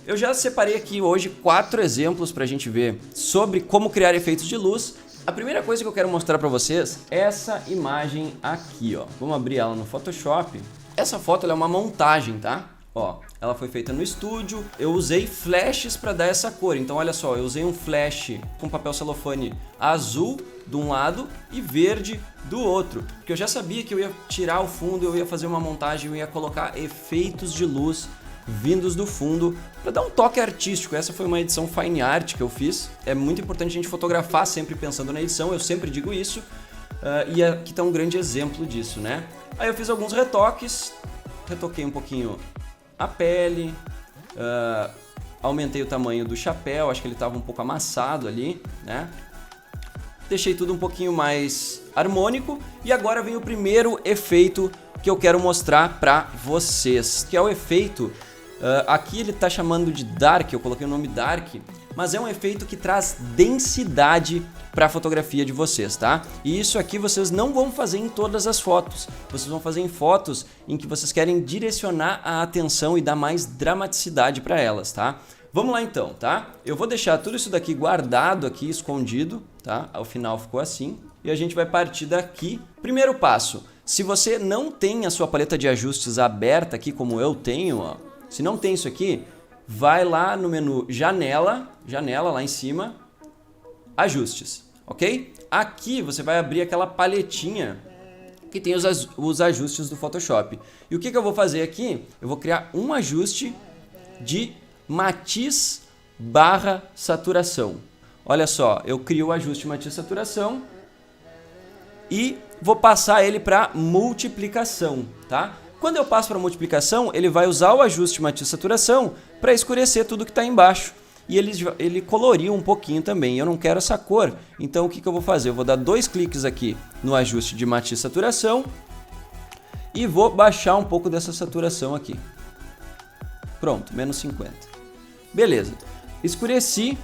Eu já separei aqui hoje 4 exemplos para a gente ver sobre como criar efeitos de luz. A primeira coisa que eu quero mostrar para vocês é essa imagem aqui, ó. Vamos abrir ela no Photoshop. Essa foto ela é uma montagem, tá? Ó, ela foi feita no estúdio. Eu usei flashes para dar essa cor. Então olha só, eu usei um flash com papel celofane azul de um lado e verde do outro, porque eu já sabia que eu ia tirar o fundo, eu ia fazer uma montagem, eu ia colocar efeitos de luz vindos do fundo para dar um toque artístico. Essa foi uma edição fine art que eu fiz. É muito importante a gente fotografar sempre pensando na edição, eu sempre digo isso, e aqui está um grande exemplo disso, né? Aí eu fiz alguns retoques, retoquei um pouquinho a pele, aumentei o tamanho do chapéu, acho que ele estava um pouco amassado ali, né? Deixei tudo um pouquinho mais harmônico e agora vem o primeiro efeito que eu quero mostrar para vocês, que é o efeito, aqui ele está chamando de Dark, eu coloquei o nome Dark, mas é um efeito que traz densidade para a fotografia de vocês, tá? E isso aqui vocês não vão fazer em todas as fotos, vocês vão fazer em fotos em que vocês querem direcionar a atenção e dar mais dramaticidade para elas, tá? Vamos lá então, tá? Eu vou deixar tudo isso daqui guardado aqui, escondido, tá? Ao final ficou assim. E a gente vai partir daqui. Primeiro passo, se você não tem a sua paleta de ajustes aberta aqui, como eu tenho, ó, se não tem isso aqui, vai lá no menu Janela, lá em cima, Ajustes, ok? Aqui você vai abrir aquela paletinha que tem os ajustes do Photoshop. E o que eu vou fazer aqui? Eu vou criar um ajuste de matiz barra saturação. Olha só, eu crio o ajuste matiz saturação e vou passar ele para multiplicação, tá? Quando eu passo para multiplicação, ele vai usar o ajuste matiz saturação para escurecer tudo que está embaixo. E ele coloriu um pouquinho também. Eu não quero essa cor, então o que eu vou fazer? Eu vou dar 2 cliques aqui no ajuste de matiz saturação e vou baixar um pouco dessa saturação aqui. Pronto, menos 50. Beleza, escureci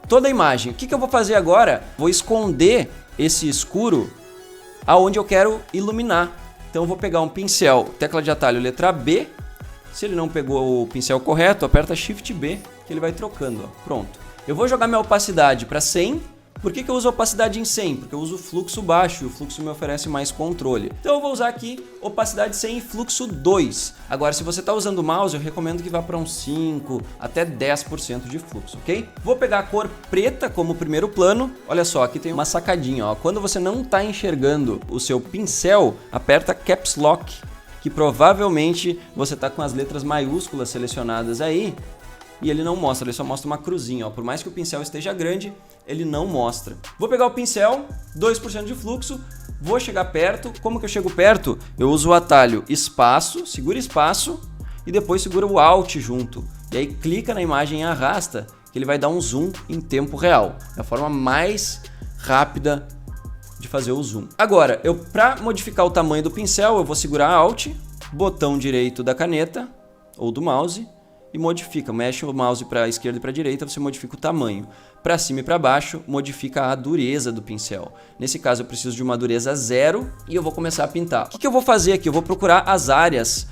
toda a imagem. O que eu vou fazer agora? Vou esconder esse escuro aonde eu quero iluminar. Então eu vou pegar um pincel, tecla de atalho, letra B. Se ele não pegou o pincel correto, aperta Shift B, que ele vai trocando, ó. Pronto. Eu vou jogar minha opacidade para 100. Por que eu uso opacidade em 100? Porque eu uso fluxo baixo e o fluxo me oferece mais controle. Então eu vou usar aqui opacidade 100 e fluxo 2. Agora, se você está usando o mouse, eu recomendo que vá para uns 5 até 10% de fluxo, ok? Vou pegar a cor preta como primeiro plano. Olha só, aqui tem uma sacadinha, ó. Quando você não está enxergando o seu pincel, aperta Caps Lock, que provavelmente você está com as letras maiúsculas selecionadas aí. E ele não mostra, ele só mostra uma cruzinha, ó. Por mais que o pincel esteja grande, ele não mostra. Vou pegar o pincel, 2% de fluxo, vou chegar perto. Como que eu chego perto? Eu uso o atalho espaço, segura espaço e depois segura o Alt junto. E aí clica na imagem e arrasta, que ele vai dar um zoom em tempo real. É a forma mais rápida de fazer o zoom. Agora, para modificar o tamanho do pincel, eu vou segurar Alt, botão direito da caneta ou do mouse, e modifica, mexe o mouse para a esquerda e para a direita, você modifica o tamanho. Para cima e para baixo, modifica a dureza do pincel. Nesse caso eu preciso de uma dureza 0 e eu vou começar a pintar. O que eu vou fazer aqui? Eu vou procurar as áreas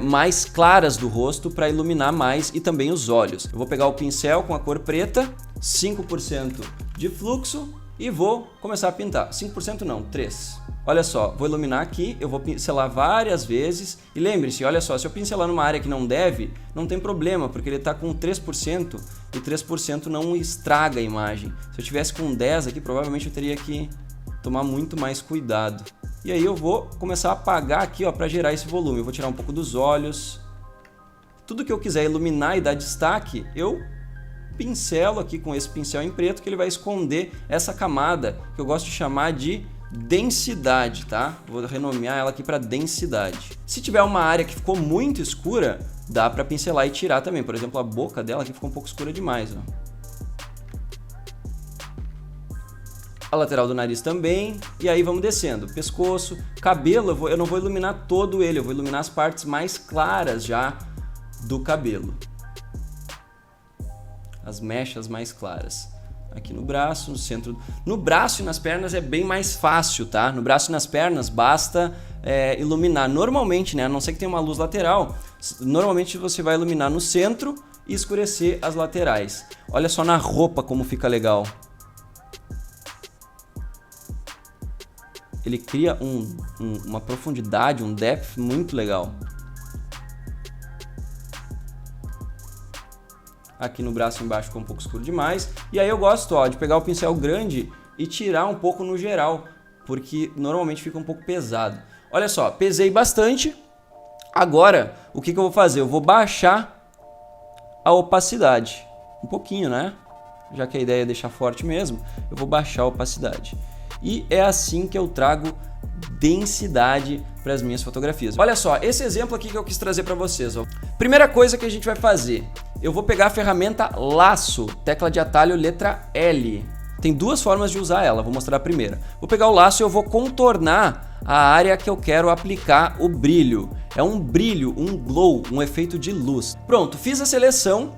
mais claras do rosto para iluminar mais e também os olhos. Eu vou pegar o pincel com a cor preta, 5% de fluxo e vou começar a pintar. 5% não, 3%. Olha só, vou iluminar aqui, eu vou pincelar várias vezes e lembre-se, olha só, se eu pincelar numa área que não deve, não tem problema, porque ele está com 3% e 3% não estraga a imagem. Se eu tivesse com 10 aqui, provavelmente eu teria que tomar muito mais cuidado. E aí eu vou começar a apagar aqui, ó, para gerar esse volume. Eu vou tirar um pouco dos olhos. Tudo que eu quiser iluminar e dar destaque, eu pincelo aqui com esse pincel em preto, que ele vai esconder essa camada que eu gosto de chamar de densidade, tá? Vou renomear ela aqui para densidade. Se tiver uma área que ficou muito escura, dá pra pincelar e tirar também. Por exemplo, a boca dela aqui ficou um pouco escura demais, ó. A lateral do nariz também, e aí vamos descendo. Pescoço, cabelo, eu não vou iluminar todo ele, eu vou iluminar as partes mais claras já do cabelo. As mechas mais claras. Aqui no braço, no centro. No braço e nas pernas é bem mais fácil, tá? No braço e nas pernas basta iluminar. Normalmente, né? A não ser que tenha uma luz lateral, normalmente você vai iluminar no centro e escurecer as laterais. Olha só na roupa como fica legal. Ele cria uma profundidade, um depth muito legal. Aqui no braço embaixo ficou um pouco escuro demais. E aí eu gosto, ó, de pegar o pincel grande e tirar um pouco no geral, porque normalmente fica um pouco pesado. Olha só, pesei bastante. Agora, o que eu vou fazer? Eu vou baixar a opacidade. Um pouquinho, né? Já que a ideia é deixar forte mesmo, eu vou baixar a opacidade. E é assim que eu trago densidade para as minhas fotografias. Olha só, esse exemplo aqui que eu quis trazer para vocês. Ó. Primeira coisa que a gente vai fazer, eu vou pegar a ferramenta Laço, tecla de atalho letra L. Tem duas formas de usar ela, vou mostrar a primeira. Vou pegar o laço e eu vou contornar a área que eu quero aplicar o brilho. É um brilho, um glow, um efeito de luz. Pronto, fiz a seleção.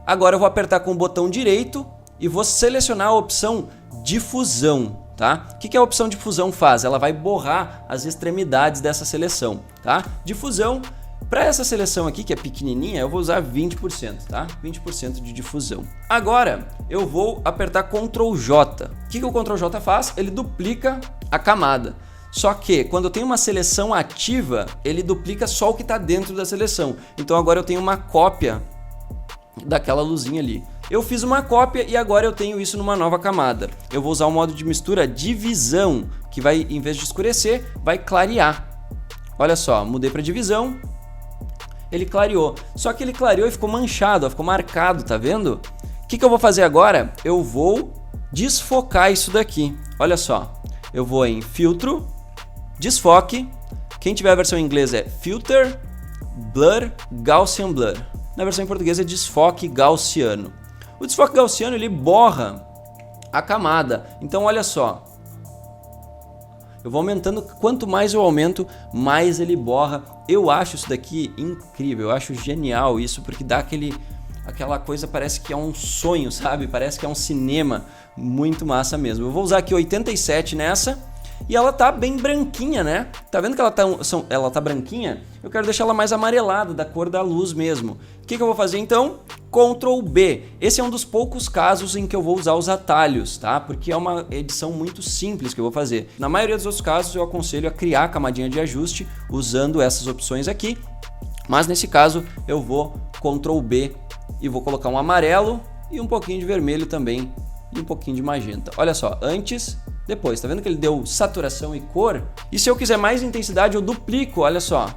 Agora eu vou apertar com o botão direito e vou selecionar a opção difusão. Tá? O que a opção de difusão faz? Ela vai borrar as extremidades dessa seleção. Tá? Difusão, para essa seleção aqui, que é pequenininha, eu vou usar 20%. Tá? 20% de difusão. Agora, eu vou apertar Ctrl J. O que o Ctrl J faz? Ele duplica a camada. Só que, quando eu tenho uma seleção ativa, ele duplica só o que está dentro da seleção. Então agora eu tenho uma cópia daquela luzinha ali. Eu fiz uma cópia e agora eu tenho isso numa nova camada. Eu vou usar o modo de mistura divisão, que vai, em vez de escurecer, vai clarear. Olha só, mudei para divisão, ele clareou. Só que ele clareou e ficou manchado, ficou marcado, tá vendo? O que eu vou fazer agora? Eu vou desfocar isso daqui. Olha só, eu vou em filtro, desfoque. Quem tiver a versão em inglês é filter, blur, Gaussian blur. Na versão em português é desfoque gaussiano. O desfoque gaussiano ele borra a camada. Então olha só, eu vou aumentando, quanto mais eu aumento, mais ele borra. Eu acho isso daqui incrível, eu acho genial isso, porque dá aquela coisa, parece que é um sonho, sabe? Parece que é um cinema, muito massa mesmo. Eu vou usar aqui 87 nessa. E ela tá bem branquinha, né? Tá vendo que ela tá branquinha? Eu quero deixar ela mais amarelada, da cor da luz mesmo. O que eu vou fazer então? Ctrl B. Esse é um dos poucos casos em que eu vou usar os atalhos, tá? Porque é uma edição muito simples que eu vou fazer. Na maioria dos outros casos eu aconselho a criar a camadinha de ajuste usando essas opções aqui. Mas nesse caso eu vou Ctrl B e vou colocar um amarelo e um pouquinho de vermelho também e um pouquinho de magenta. Olha só, antes... Depois, tá vendo que ele deu saturação e cor? E se eu quiser mais intensidade, eu duplico, olha só.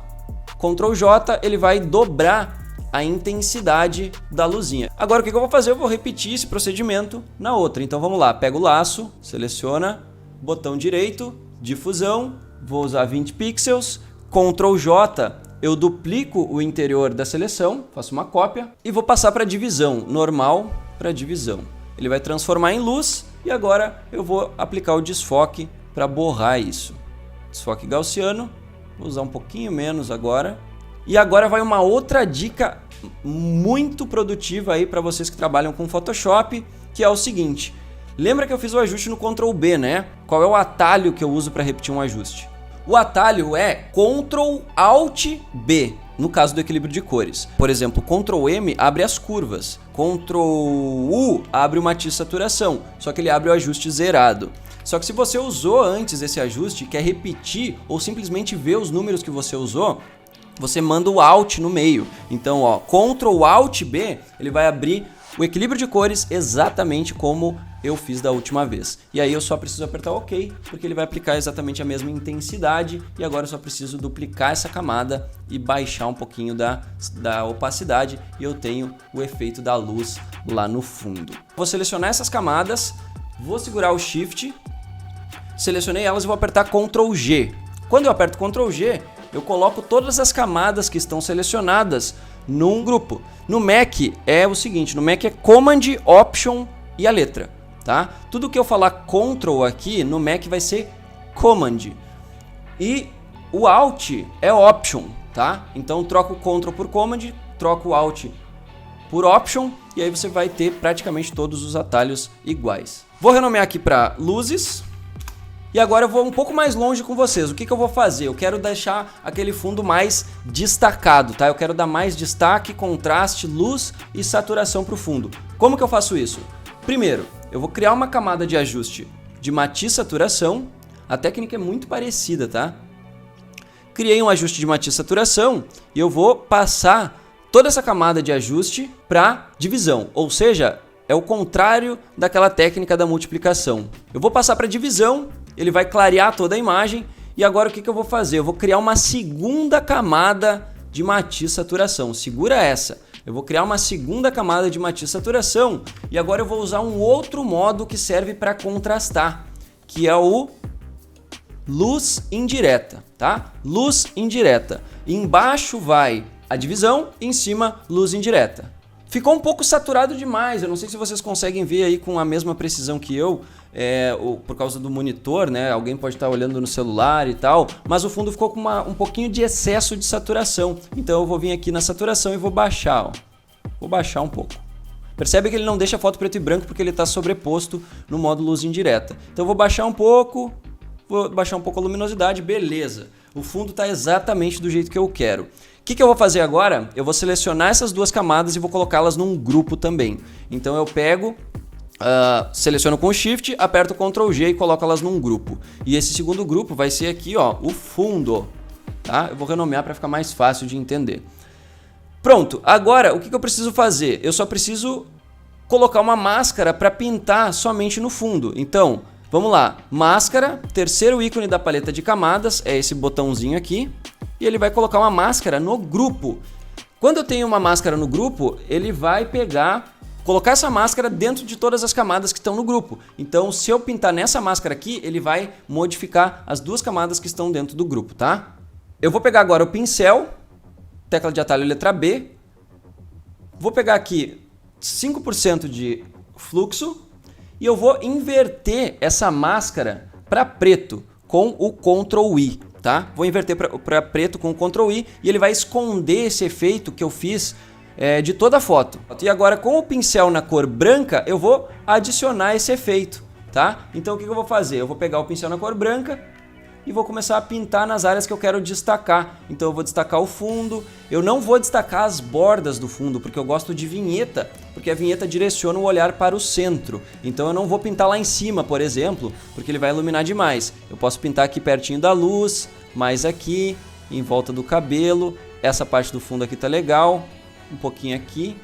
Ctrl J, ele vai dobrar a intensidade da luzinha. Agora o que eu vou fazer? Eu vou repetir esse procedimento na outra. Então vamos lá, pega o laço, seleciona, botão direito, difusão, vou usar 20 pixels, Ctrl J, eu duplico o interior da seleção, faço uma cópia e vou passar para divisão, normal para divisão. Ele vai transformar em luz. E agora eu vou aplicar o desfoque para borrar isso. Desfoque gaussiano, vou usar um pouquinho menos agora. E agora vai uma outra dica muito produtiva aí para vocês que trabalham com Photoshop, que é o seguinte. Lembra que eu fiz o ajuste no Ctrl B, né? Qual é o atalho que eu uso para repetir um ajuste? O atalho é Ctrl Alt B. No caso do equilíbrio de cores. Por exemplo, Ctrl M abre as curvas, Ctrl U abre o matiz saturação, só que ele abre o ajuste zerado. Só que se você usou antes esse ajuste, quer repetir ou simplesmente ver os números que você usou, você manda o Alt no meio. Então, ó, Ctrl Alt B, ele vai abrir o equilíbrio de cores exatamente como eu fiz da última vez. E aí eu só preciso apertar OK, porque ele vai aplicar exatamente a mesma intensidade e agora eu só preciso duplicar essa camada e baixar um pouquinho da opacidade e eu tenho o efeito da luz lá no fundo. Vou selecionar essas camadas, vou segurar o Shift, selecionei elas e vou apertar Ctrl G. Quando eu aperto Ctrl G, eu coloco todas as camadas que estão selecionadas num grupo. No Mac é o seguinte, no Mac é Command, Option e a letra, tá? Tudo que eu falar Ctrl aqui, no Mac vai ser Command. E o Alt é Option, tá? Então troca o Ctrl por Command, troca o Alt por Option e aí você vai ter praticamente todos os atalhos iguais. Vou renomear aqui para Luzes. E agora eu vou um pouco mais longe com vocês. O que eu vou fazer? Eu quero deixar aquele fundo mais destacado, tá? Eu quero dar mais destaque, contraste, luz e saturação para o fundo. Como que eu faço isso? Primeiro, eu vou criar uma camada de ajuste de matiz saturação. A técnica é muito parecida, tá? Criei um ajuste de matiz saturação e eu vou passar toda essa camada de ajuste para divisão, ou seja, é o contrário daquela técnica da multiplicação. Eu vou passar para divisão, ele vai clarear toda a imagem e agora o que eu vou fazer? Eu vou criar uma segunda camada de matiz saturação. Segura essa. Eu vou criar uma segunda camada de matiz saturação e agora eu vou usar um outro modo que serve para contrastar, que é o luz indireta, tá? Luz indireta. Embaixo vai a divisão, em cima luz indireta. Ficou um pouco saturado demais, eu não sei se vocês conseguem ver aí com a mesma precisão que eu, por causa do monitor, né? Alguém pode estar olhando no celular e tal, mas o fundo ficou com um pouquinho de excesso de saturação. Então eu vou vir aqui na saturação e vou baixar, ó. Vou baixar um pouco. Percebe que ele não deixa a foto preto e branco porque ele está sobreposto no modo luz indireta. Então eu vou baixar um pouco a luminosidade, beleza. O fundo está exatamente do jeito que eu quero. O que eu vou fazer agora? Eu vou selecionar essas duas camadas e vou colocá-las num grupo também. Então eu pego, seleciono com o Shift, aperto o Ctrl G e coloco elas num grupo. E esse segundo grupo vai ser aqui, ó, o fundo. Tá? Eu vou renomear para ficar mais fácil de entender. Pronto, agora o que eu preciso fazer? Eu só preciso colocar uma máscara para pintar somente no fundo. Então, vamos lá, máscara, terceiro ícone da paleta de camadas, é esse botãozinho aqui. E ele vai colocar uma máscara no grupo. Quando eu tenho uma máscara no grupo, ele vai colocar essa máscara dentro de todas as camadas que estão no grupo. Então, se eu pintar nessa máscara aqui, ele vai modificar as duas camadas que estão dentro do grupo, tá? Eu vou pegar agora o pincel, tecla de atalho letra B. Vou pegar aqui 5% de fluxo e eu vou inverter essa máscara para preto com o Ctrl I. Tá? Vou inverter para preto com o Ctrl I e ele vai esconder esse efeito que eu fiz de toda a foto. E agora com o pincel na cor branca eu vou adicionar esse efeito, tá? Então o que eu vou fazer? Eu vou pegar o pincel na cor branca e vou começar a pintar nas áreas que eu quero destacar. Então eu vou destacar o fundo, eu não vou destacar as bordas do fundo porque eu gosto de vinheta, porque a vinheta direciona o olhar para o centro. Então eu não vou pintar lá em cima, por exemplo, porque ele vai iluminar demais. Eu posso pintar aqui pertinho da luz, mais aqui, em volta do cabelo. Essa parte do fundo aqui tá legal, um pouquinho aqui.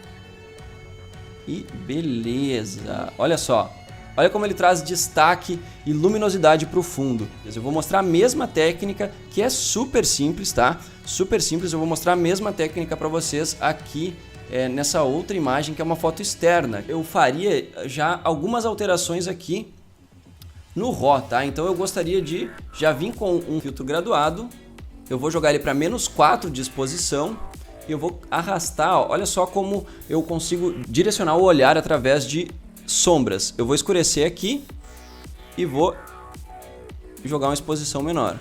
E beleza, olha só. Olha como ele traz destaque e luminosidade para o fundo. Eu vou mostrar a mesma técnica, que é super simples, tá? Super simples, eu vou mostrar a mesma técnica para vocês aqui nessa outra imagem, que é uma foto externa. Eu faria já algumas alterações aqui no RAW, tá? Então eu gostaria de já vir com um filtro graduado. Eu vou jogar ele para -4 de exposição. E eu vou arrastar, ó, olha só como eu consigo direcionar o olhar através de sombras. Eu vou escurecer aqui e vou jogar uma exposição menor.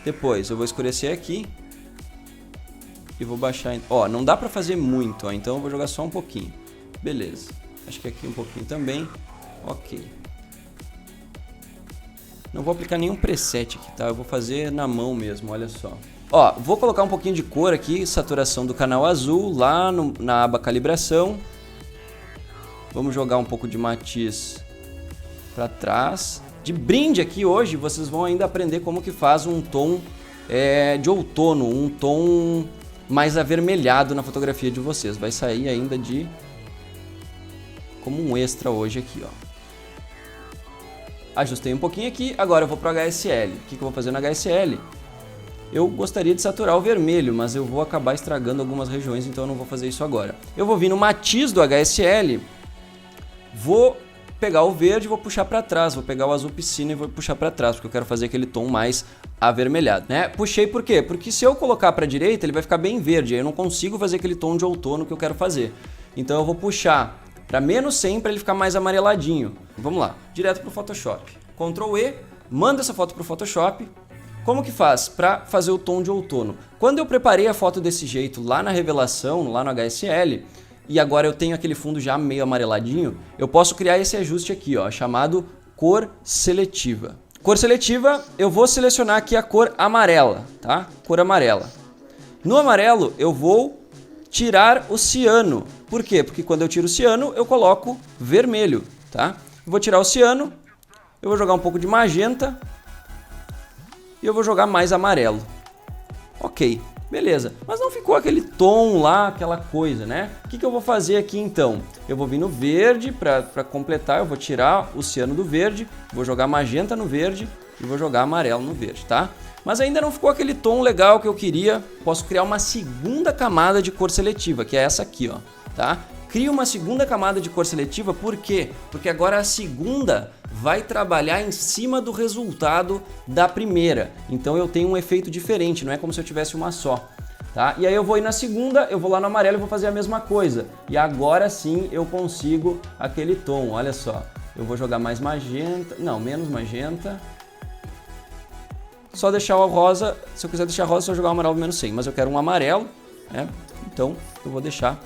Depois eu vou escurecer aqui e vou baixar. Ó, não dá pra fazer muito, ó, então eu vou jogar só um pouquinho. Beleza. Acho que aqui um pouquinho também. Ok. Não vou aplicar nenhum preset aqui, tá? Eu vou fazer na mão mesmo, olha só. Ó, vou colocar um pouquinho de cor aqui, saturação do canal azul, lá na aba calibração. Vamos jogar um pouco de matiz para trás. De brinde aqui hoje, vocês vão ainda aprender como que faz um tom de outono, um tom mais avermelhado na fotografia de vocês. Vai sair ainda como um extra hoje aqui, ó. Ajustei um pouquinho aqui, agora eu vou para o HSL. O que eu vou fazer no HSL? Eu gostaria de saturar o vermelho, mas eu vou acabar estragando algumas regiões, então eu não vou fazer isso agora. Eu vou vir no matiz do HSL, vou pegar o verde e vou puxar para trás, vou pegar o azul piscina e vou puxar para trás, porque eu quero fazer aquele tom mais avermelhado, né? Puxei por quê? Porque se eu colocar para a direita, ele vai ficar bem verde, aí eu não consigo fazer aquele tom de outono que eu quero fazer. Então eu vou puxar para menos 100 para ele ficar mais amareladinho. Vamos lá, direto para o Photoshop. Ctrl E, manda essa foto para o Photoshop. Como que faz para fazer o tom de outono? Quando eu preparei a foto desse jeito lá na revelação, lá no HSL, e agora eu tenho aquele fundo já meio amareladinho, eu posso criar esse ajuste aqui, ó, chamado cor seletiva. Cor seletiva, eu vou selecionar aqui a cor amarela, tá? Cor amarela. No amarelo, eu vou tirar o ciano. Por quê? Porque quando eu tiro o ciano, eu coloco vermelho, tá? Eu vou tirar o ciano, eu vou jogar um pouco de magenta e eu vou jogar mais amarelo. Ok. Beleza, mas não ficou aquele tom lá, aquela coisa, né? O que eu vou fazer aqui então? Eu vou vir no verde para completar, eu vou tirar o ciano do verde, vou jogar magenta no verde e vou jogar amarelo no verde, tá? Mas ainda não ficou aquele tom legal que eu queria, posso criar uma segunda camada de cor seletiva, que é essa aqui, ó, tá? Crio uma segunda camada de cor seletiva, por quê? Porque agora a segunda vai trabalhar em cima do resultado da primeira. Então eu tenho um efeito diferente, não é como se eu tivesse uma só. Tá? E aí eu vou ir na segunda, eu vou lá no amarelo e vou fazer a mesma coisa. E agora sim eu consigo aquele tom, olha só. Eu vou jogar mais magenta, não, menos magenta. Só deixar o rosa, se eu quiser deixar rosa, só jogar o amarelo menos 100. Mas eu quero um amarelo, né? Então eu vou deixar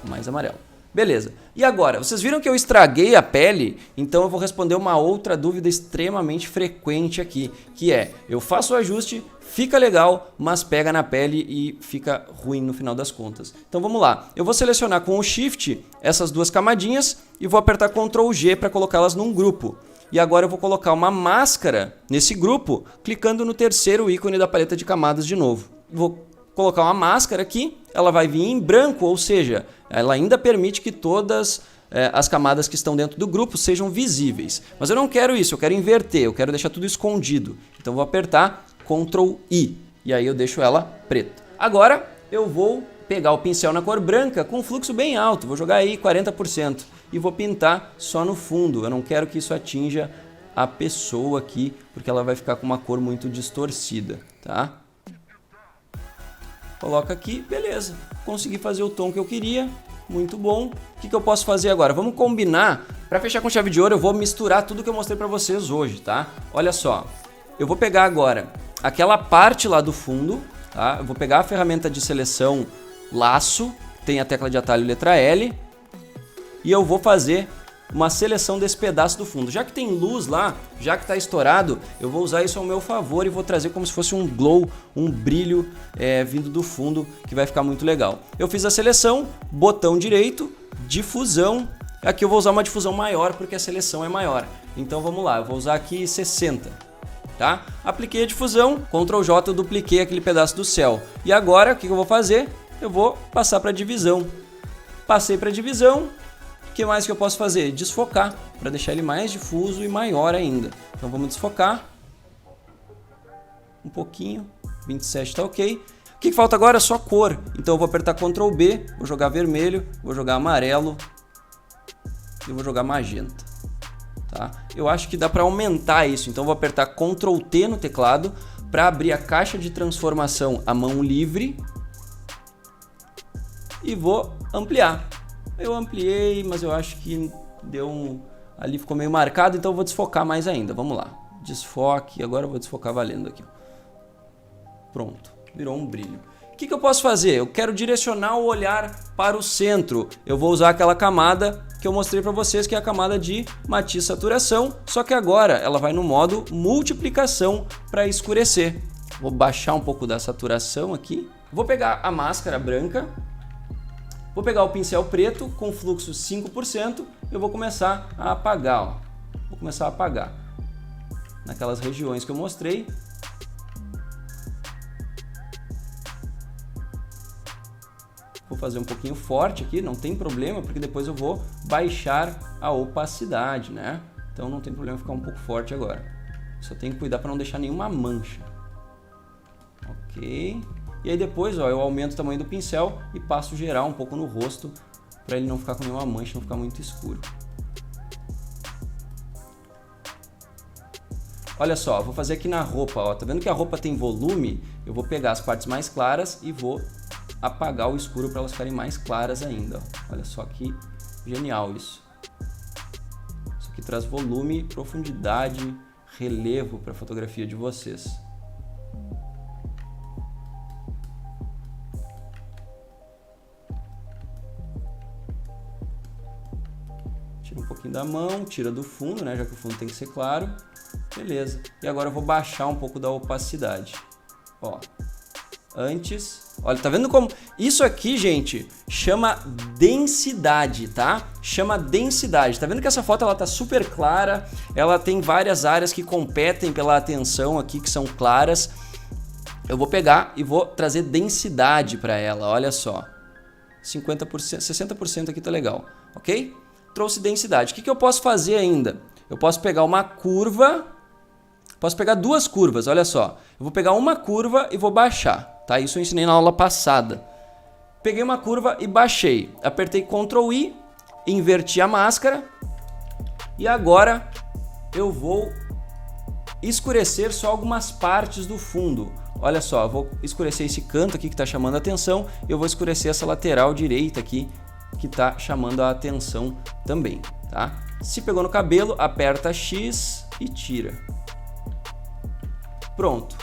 mais amarelo. Beleza. E agora, vocês viram que eu estraguei a pele? Então eu vou responder uma outra dúvida extremamente frequente aqui, que é, eu faço o ajuste, fica legal, mas pega na pele e fica ruim no final das contas. Então vamos lá. Eu vou selecionar com o Shift essas duas camadinhas e vou apertar Ctrl G para colocá-las num grupo. E agora eu vou colocar uma máscara nesse grupo, clicando no terceiro ícone da paleta de camadas de novo. Vou colocar uma máscara aqui, ela vai vir em branco, ou seja, ela ainda permite que todas as camadas que estão dentro do grupo sejam visíveis. Mas eu não quero isso, eu quero inverter, eu quero deixar tudo escondido. Então vou apertar Ctrl I e aí eu deixo ela preta. Agora eu vou pegar o pincel na cor branca com um fluxo bem alto, vou jogar aí 40% e vou pintar só no fundo. Eu não quero que isso atinja a pessoa aqui, porque ela vai ficar com uma cor muito distorcida, tá? Coloca aqui, beleza, consegui fazer o tom que eu queria, muito bom. O que eu posso fazer agora? Vamos combinar, para fechar com chave de ouro eu vou misturar tudo que eu mostrei para vocês hoje, tá? Olha só, eu vou pegar agora aquela parte lá do fundo, tá? Eu vou pegar a ferramenta de seleção laço, tem a tecla de atalho letra L, e eu vou fazer uma seleção desse pedaço do fundo. Já que tem luz lá, já que está estourado, eu vou usar isso ao meu favor e vou trazer como se fosse um glow, um brilho vindo do fundo, que vai ficar muito legal. Eu fiz a seleção, botão direito, difusão. Aqui eu vou usar uma difusão maior porque a seleção é maior. Então vamos lá, eu vou usar aqui 60. Tá? Apliquei a difusão, Ctrl J, eu dupliquei aquele pedaço do céu. E agora o que eu vou fazer? Eu vou passar para a divisão. Passei para a divisão. O que mais que eu posso fazer? Desfocar, para deixar ele mais difuso e maior ainda. Então vamos desfocar. Um pouquinho, 27 está ok. O que falta agora? Só cor. Então eu vou apertar Ctrl B, vou jogar vermelho, vou jogar amarelo e vou jogar magenta. Tá? Eu acho que dá para aumentar isso, então eu vou apertar Ctrl T no teclado para abrir a caixa de transformação à mão livre e vou ampliar. Eu ampliei, mas eu acho que deu ali ficou meio marcado, então eu vou desfocar mais ainda. Vamos lá, desfoque, agora eu vou desfocar valendo aqui. Pronto, virou um brilho. O que eu posso fazer? Eu quero direcionar o olhar para o centro. Eu vou usar aquela camada que eu mostrei para vocês, que é a camada de matiz saturação, só que agora ela vai no modo multiplicação para escurecer. Vou baixar um pouco da saturação aqui. Vou pegar a máscara branca. Vou pegar o pincel preto com fluxo 5%, eu vou começar a apagar, ó. Vou começar a apagar naquelas regiões que eu mostrei. Vou fazer um pouquinho forte aqui, não tem problema, porque depois eu vou baixar a opacidade, né? Então não tem problema ficar um pouco forte agora. Só tenho que cuidar para não deixar nenhuma mancha. Ok. E aí depois, ó, eu aumento o tamanho do pincel e passo geral um pouco no rosto para ele não ficar com nenhuma mancha, não ficar muito escuro. Olha só, vou fazer aqui na roupa, ó. Tá vendo que a roupa tem volume? Eu vou pegar as partes mais claras e vou apagar o escuro para elas ficarem mais claras ainda, ó. Olha só que genial isso. Isso aqui traz volume, profundidade, relevo para a fotografia de vocês. Tira um pouquinho da mão, tira do fundo, né, já que o fundo tem que ser claro. Beleza. E agora eu vou baixar um pouco da opacidade. Ó. Antes, olha, tá vendo como isso aqui, gente, chama densidade, tá? Chama densidade. Tá vendo que essa foto ela tá super clara, ela tem várias áreas que competem pela atenção aqui que são claras. Eu vou pegar e vou trazer densidade para ela, olha só. 50%, 60% aqui tá legal, ok? Trouxe densidade. O que eu posso fazer ainda? Eu posso pegar uma curva, posso pegar duas curvas, olha só. Eu vou pegar uma curva e vou baixar. Tá? Isso eu ensinei na aula passada. Peguei uma curva e baixei. Apertei Ctrl I, inverti a máscara. E agora eu vou escurecer só algumas partes do fundo. Olha só, eu vou escurecer esse canto aqui que está chamando a atenção. Eu vou escurecer essa lateral direita aqui que está chamando a atenção também. Tá? Se pegou no cabelo, aperta X e tira. Pronto.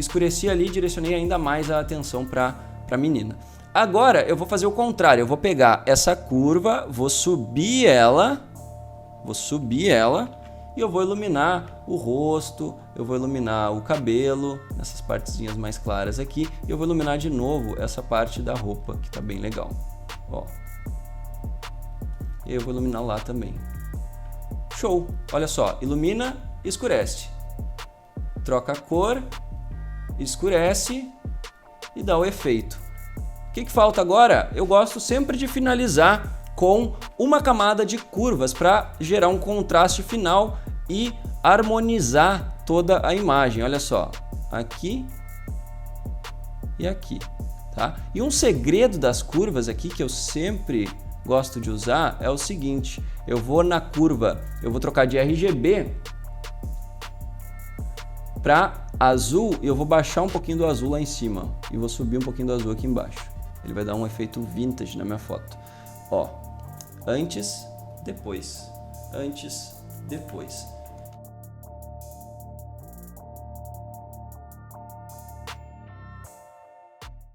Escureci ali, direcionei ainda mais a atenção para a menina. Agora eu vou fazer o contrário, eu vou pegar essa curva, vou subir ela e eu vou iluminar o rosto, eu vou iluminar o cabelo, nessas partezinhas mais claras aqui, e eu vou iluminar de novo essa parte da roupa, que tá bem legal. Ó. E eu vou iluminar lá também. Show! Olha só, ilumina, escurece. Troca a cor, escurece e dá o efeito. O que falta agora? Eu gosto sempre de finalizar com uma camada de curvas para gerar um contraste final e harmonizar toda a imagem. Olha só, aqui e aqui, tá? E um segredo das curvas aqui que eu sempre gosto de usar é o seguinte: eu vou na curva, eu vou trocar de RGB para azul e eu vou baixar um pouquinho do azul lá em cima e vou subir um pouquinho do azul aqui embaixo. Ele vai dar um efeito vintage na minha foto. Ó, antes, depois, antes, depois.